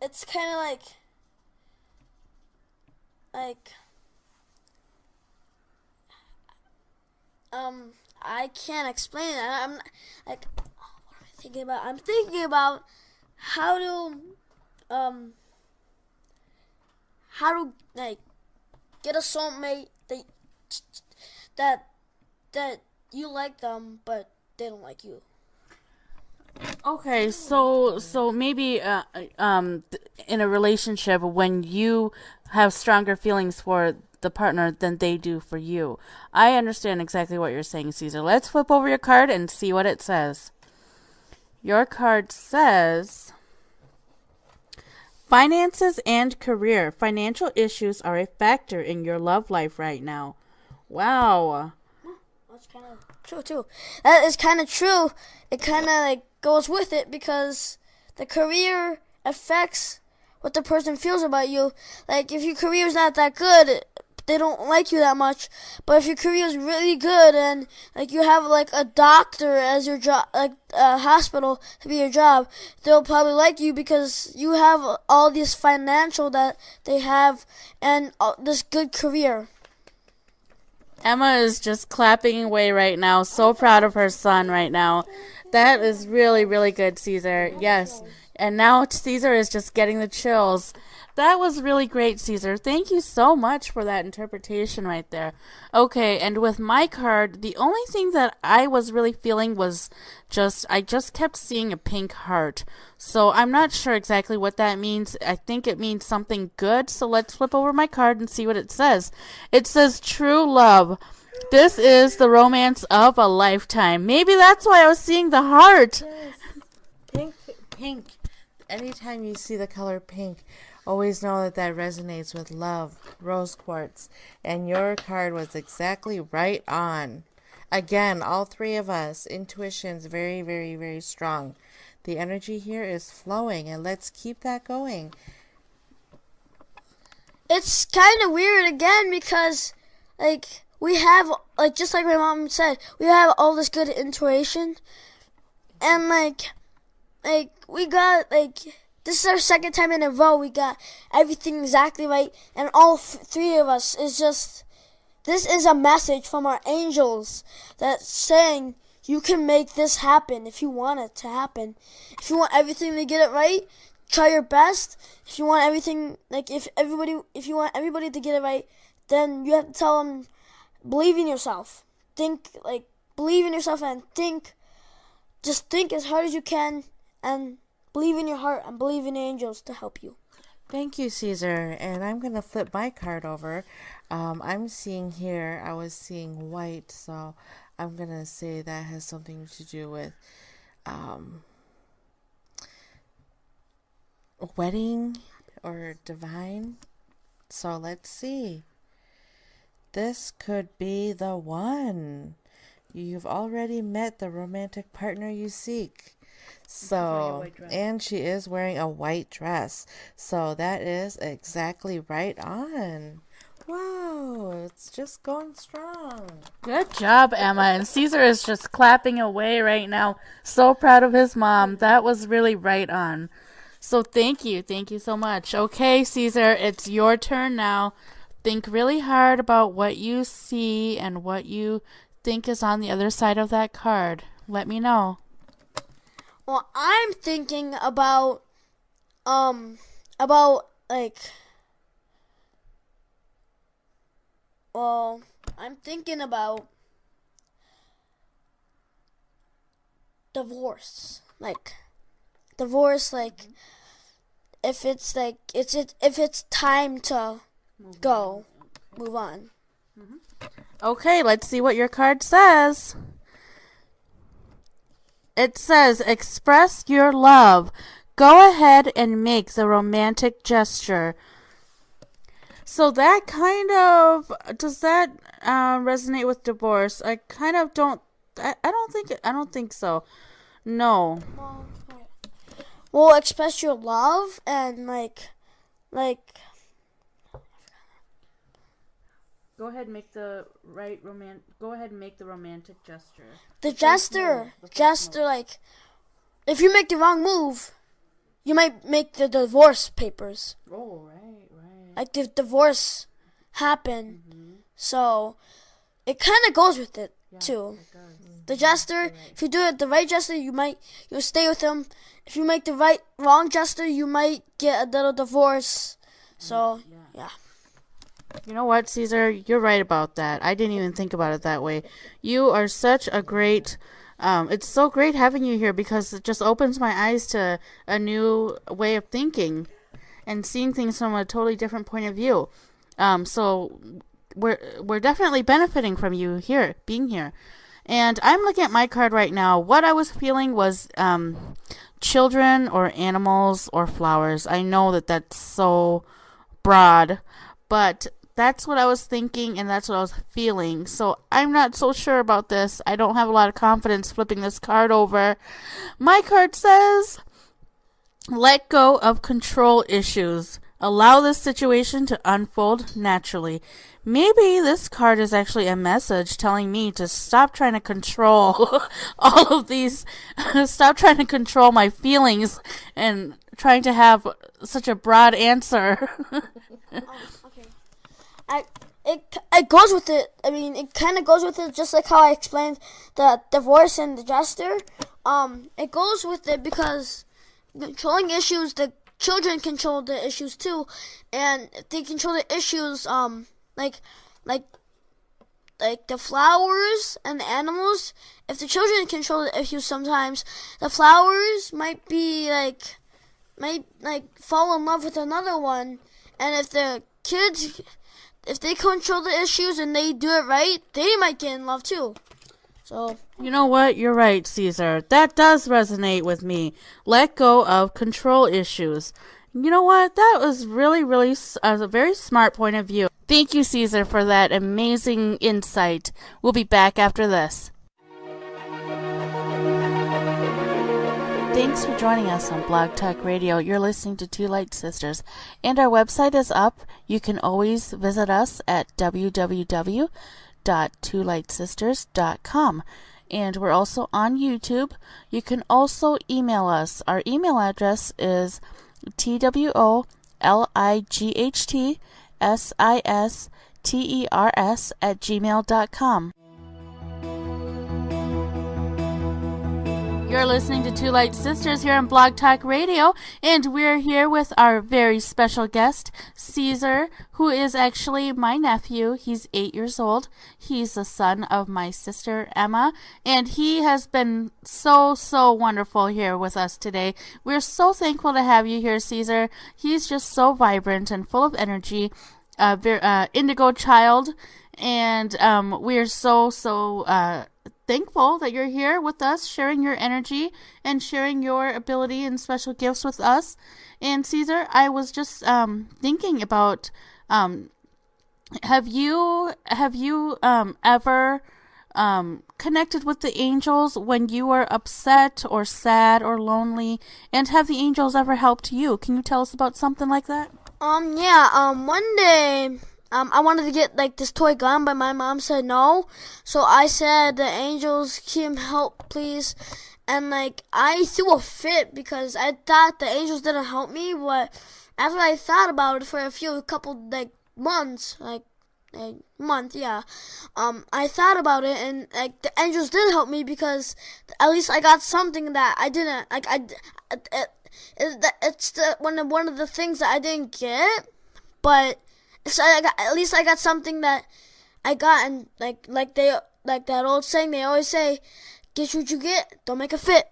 Speaker 2: it's kind of I can't explain it. I'm like, what am I thinking about? I'm thinking about how to like get a soulmate that you like them, but they don't like you.
Speaker 1: Okay, so maybe in a relationship when you have stronger feelings for the partner than they do for you. I understand exactly what you're saying, Caesar. Let's flip over your card and see what it says. Your card says, Finances and career. Financial issues are a factor in your love life right now. Wow.
Speaker 2: That's kind of true too. That is kind of true. It kind of like goes with it because the career affects what the person feels about you. Like if your career is not that good, they don't like you that much. But if your career is really good and like you have like a doctor as your job, like a hospital to be your job, they'll probably like you because you have all this financial that they have and this good career.
Speaker 1: Emma is just clapping away right now. So proud of her son right now. That is really, really good, Caesar. Yes. And now Caesar is just getting the chills. That was really great, Caesar. Thank you so much for that interpretation right there. Okay, and with my card, the only thing that I was really feeling was I just kept seeing a pink heart. So I'm not sure exactly what that means. I think it means something good. So let's flip over my card and see what it says. It says true love. This is the romance of a lifetime. Maybe that's why I was seeing the heart.
Speaker 3: Yes. Pink. Anytime you see the color pink, always know that resonates with love, rose quartz. And your card was exactly right on. Again, all three of us, intuition's very, very, very strong. The energy here is flowing, and let's keep that going.
Speaker 2: It's kind of weird again because, like, we have, like, just like my mom said, we have all this good intuition. And, like we got, like, this is our second time in a row we got everything exactly right. And all three of us is just, this is a message from our angels that's saying you can make this happen if you want it to happen. If you want everything to get it right, try your best. If you want everything, like, if you want everybody to get it right, then you have to tell them, believe in yourself. Believe in yourself and just think as hard as you can and believe in your heart and believe in the angels to help you.
Speaker 3: Thank you, Caesar. And I'm going to flip my card over. I'm seeing here, I was seeing white, so I'm going to say that has something to do with wedding or divine. So let's see. This could be the one. You've already met the romantic partner you seek. So, and she is wearing a white dress. So that is exactly right on. Wow, it's just going strong.
Speaker 1: Good job, Emma. And Caesar is just clapping away right now. So proud of his mom. That was really right on. So thank you. Thank you so much. Okay, Caesar, it's your turn now. Think really hard about what you see and what you think is on the other side of that card. Let me know.
Speaker 2: Well, I'm thinking about divorce. If it's time to move on.
Speaker 1: Okay, let's see what your card says. It says, express your love. Go ahead and make the romantic gesture. So that kind of, does that resonate with divorce? I kind of don't, I don't think so. No.
Speaker 2: Well, express your love and like.
Speaker 1: Go ahead and make the romantic gesture.
Speaker 2: The gesture, like, if you make the wrong move, you might make the divorce papers.
Speaker 1: Oh, right.
Speaker 2: Like, the divorce happen. Mm-hmm. So, it kind of goes with it, too. It does. The gesture, if you do it the right gesture, you'll stay with them. If you make the wrong gesture, you might get a little divorce. So, yeah.
Speaker 1: You know what, Caesar? You're right about that. I didn't even think about it that way. You are such a great... it's so great having you here because it just opens my eyes to a new way of thinking and seeing things from a totally different point of view. So we're definitely benefiting from you here, being here. And I'm looking at my card right now. What I was feeling was children or animals or flowers. I know that that's so broad, but that's what I was thinking and that's what I was feeling. So I'm not so sure about this. I don't have a lot of confidence flipping this card over. My card says, let go of control issues. Allow this situation to unfold naturally. Maybe this card is actually a message telling me to stop trying to control all of these, stop trying to control my feelings and trying to have such a broad answer.
Speaker 2: Okay. It goes with it. I mean, it kind of goes with it, just like how I explained the divorce and the jester. It goes with it because controlling issues, the children control the issues too, and if they control the issues, like the flowers and the animals. If the children control the issues, sometimes the flowers might fall in love with another one, and if the kids, if they control the issues and they do it right, they might get in love too. So,
Speaker 1: you know what? You're right, Caesar. That does resonate with me. Let go of control issues. You know what? That was really, really a very smart point of view. Thank you, Caesar, for that amazing insight. We'll be back after this. Thanks for joining us on Blog Talk Radio. You're listening to Two Light Sisters, and our website is up. You can always visit us at www.twolightsisters.com. And we're also on YouTube. You can also email us. Our email address is twoligsisters@gmail.com. You're listening to Two Light Sisters here on Blog Talk Radio, and we're here with our very special guest, Caesar, who is actually my nephew. He's 8 years old. He's the son of my sister, Emma, and he has been so wonderful here with us today. We're so thankful to have you here, Caesar. He's just so vibrant and full of energy, Indigo child, and we're so thankful that you're here with us, sharing your energy and sharing your ability and special gifts with us. And Caesar, I was just thinking about, have you ever connected with the angels when you were upset or sad or lonely? And have the angels ever helped you? Can you tell us about something like that?
Speaker 2: One day, I wanted to get this toy gun, but my mom said no. So I said, the angels, can help, please. And I threw a fit because I thought the angels didn't help me. But after I thought about it for a couple months, I thought about it, and the angels did help me because at least I got something that I didn't it's one of the things that I didn't get, but. So at least I got something that I got, and like that old saying they always say, "Get what you get, don't make a fit."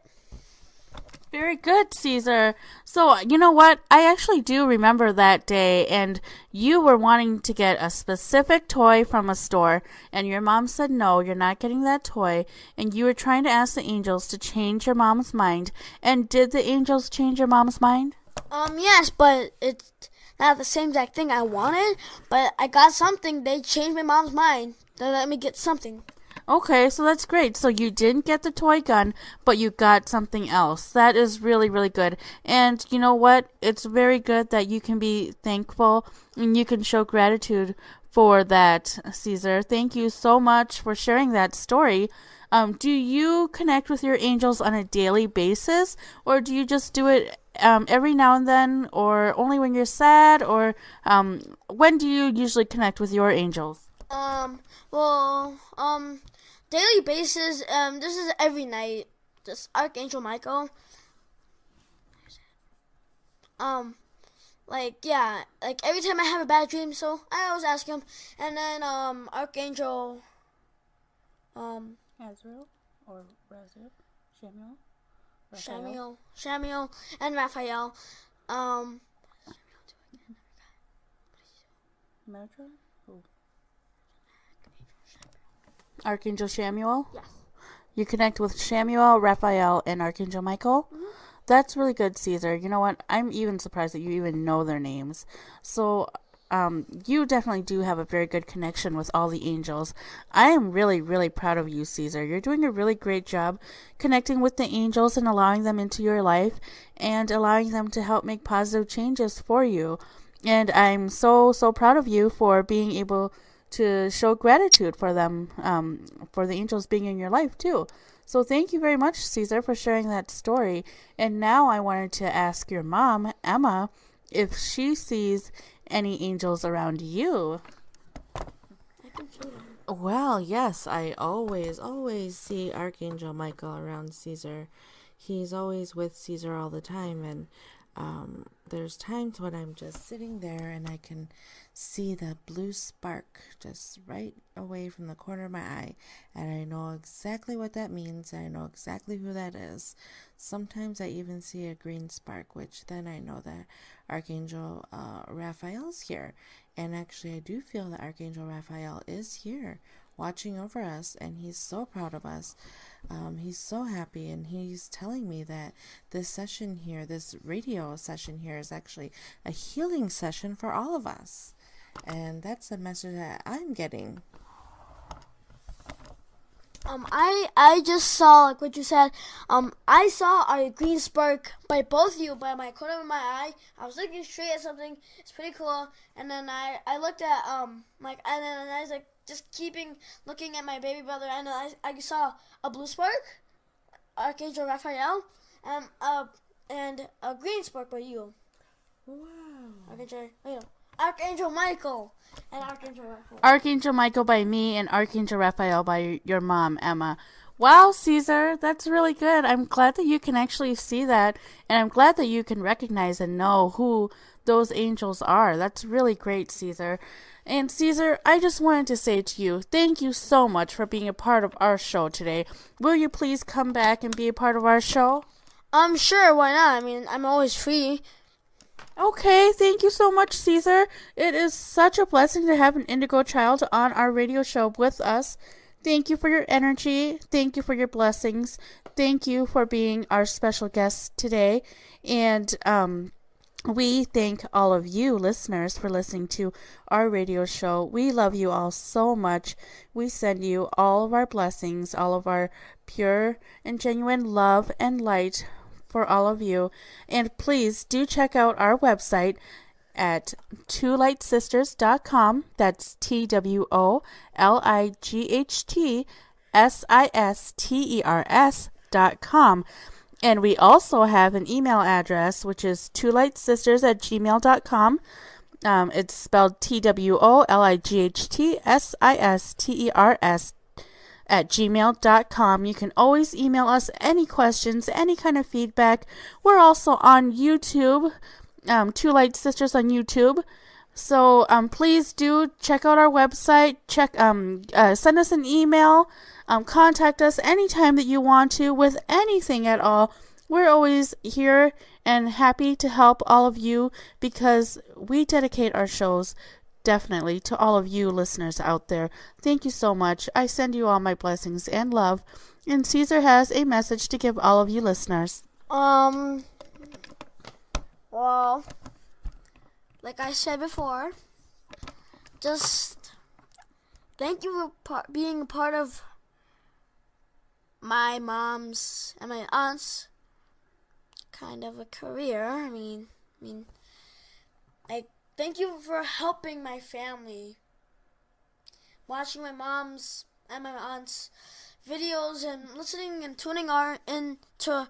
Speaker 1: Very good, Caesar. So, you know what? I actually do remember that day, and you were wanting to get a specific toy from a store, and your mom said, no, you're not getting that toy, and you were trying to ask the angels to change your mom's mind. And did the angels change your mom's mind?
Speaker 2: Yes, but it's not the same exact thing I wanted, but I got something. They changed my mom's mind. They let me get something.
Speaker 1: Okay, so that's great. So you didn't get the toy gun, but you got something else. That is really, really good. And you know what? It's very good that you can be thankful and you can show gratitude for that, Caesar. Thank you so much for sharing that story. Do you connect with your angels on a daily basis, or do you just do it every now and then, or only when you're sad, or when do you usually connect with your angels?
Speaker 2: Daily basis. This is every night. This Archangel Michael. Every time I have a bad dream, so I always ask him. And then Archangel
Speaker 1: Azrael or Raziel?
Speaker 2: Shamiel, and Raphael.
Speaker 1: Metatron? Who? Archangel Shamuel?
Speaker 2: Yes.
Speaker 1: You connect with Shamuel, Raphael, and Archangel Michael?
Speaker 2: Mm-hmm.
Speaker 1: That's really good, Caesar. You know what? I'm even surprised that you even know their names. So, you definitely do have a very good connection with all the angels. I am really, really proud of you, Caesar. You're doing a really great job connecting with the angels and allowing them into your life and allowing them to help make positive changes for you. And I'm so, so proud of you for being able to show gratitude for them, for the angels being in your life, too. So thank you very much, Caesar, for sharing that story. And now I wanted to ask your mom, Emma, if she sees any angels around you.
Speaker 2: I can show them.
Speaker 3: Well, yes, I always see Archangel Michael around Caesar. He's always with Caesar all the time, and there's times when I'm just sitting there and I can see the blue spark just right away from the corner of my eye, and I know exactly what that means, and I know exactly who that is. Sometimes I even see a green spark, which then I know that Archangel Raphael's here. And actually, I do feel that Archangel Raphael is here watching over us, and he's so proud of us. He's so happy, and he's telling me that this session here, this radio session here, is actually a healing session for all of us. And that's the message that I'm getting.
Speaker 2: I just saw, like what you said, I saw a green spark by both of you, by my corner of my eye. I was looking straight at something, it's pretty cool, and then I looked at, and then I was like, just keeping looking at my baby brother, and I saw a blue spark, Archangel Raphael, and a green spark by you.
Speaker 3: Wow.
Speaker 2: Archangel Michael and Archangel Raphael.
Speaker 1: Archangel Michael by me and Archangel Raphael by your mom, Emma. Wow, Caesar, that's really good. I'm glad that you can actually see that, and I'm glad that you can recognize and know who those angels are. That's really great, Caesar. And Caesar, I just wanted to say to you, thank you so much for being a part of our show today. Will you please come back and be a part of our show?
Speaker 2: Sure, why not? I mean, I'm always free.
Speaker 1: Okay, thank you so much, Caesar. It is such a blessing to have an Indigo child on our radio show with us. Thank you for your energy. Thank you for your blessings. Thank you for being our special guest today. And we thank all of you listeners for listening to our radio show. We love you all so much. We send you all of our blessings, all of our pure and genuine love and light for all of you. And please do check out our website at twolightsisters.com. That's TWOLIGHTSISTERS.com. And we also have an email address, which is twolightsisters@gmail.com. It's spelled TWOLIGHTSISTERS@gmail.com. You can always email us any questions, any kind of feedback. We're also on YouTube, Two Light Sisters on YouTube. So please do check out our website. Send us an email. Contact us anytime that you want to with anything at all. We're always here and happy to help all of you because we dedicate our shows definitely to all of you listeners out there. Thank you so much. I send you all my blessings and love. And Caesar has a message to give all of you listeners.
Speaker 2: Well, like I said before, just thank you for being a part of my mom's and my aunt's kind of a career. I mean, thank you for helping my family, watching my mom's and my aunt's videos and listening and tuning into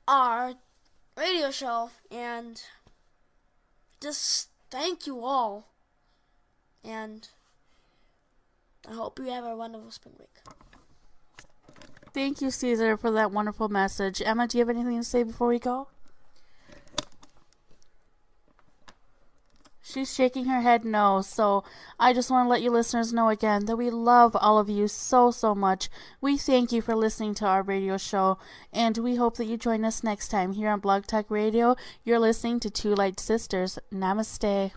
Speaker 2: our radio show, and just thank you all, and I hope you have a wonderful spring break.
Speaker 1: Thank you, Caesar, for that wonderful message. Emma, do you have anything to say before we go? She's shaking her head no, so I just want to let you listeners know again that we love all of you so, so much. We thank you for listening to our radio show, and we hope that you join us next time here on Blog Talk Radio. You're listening to Two Light Sisters. Namaste.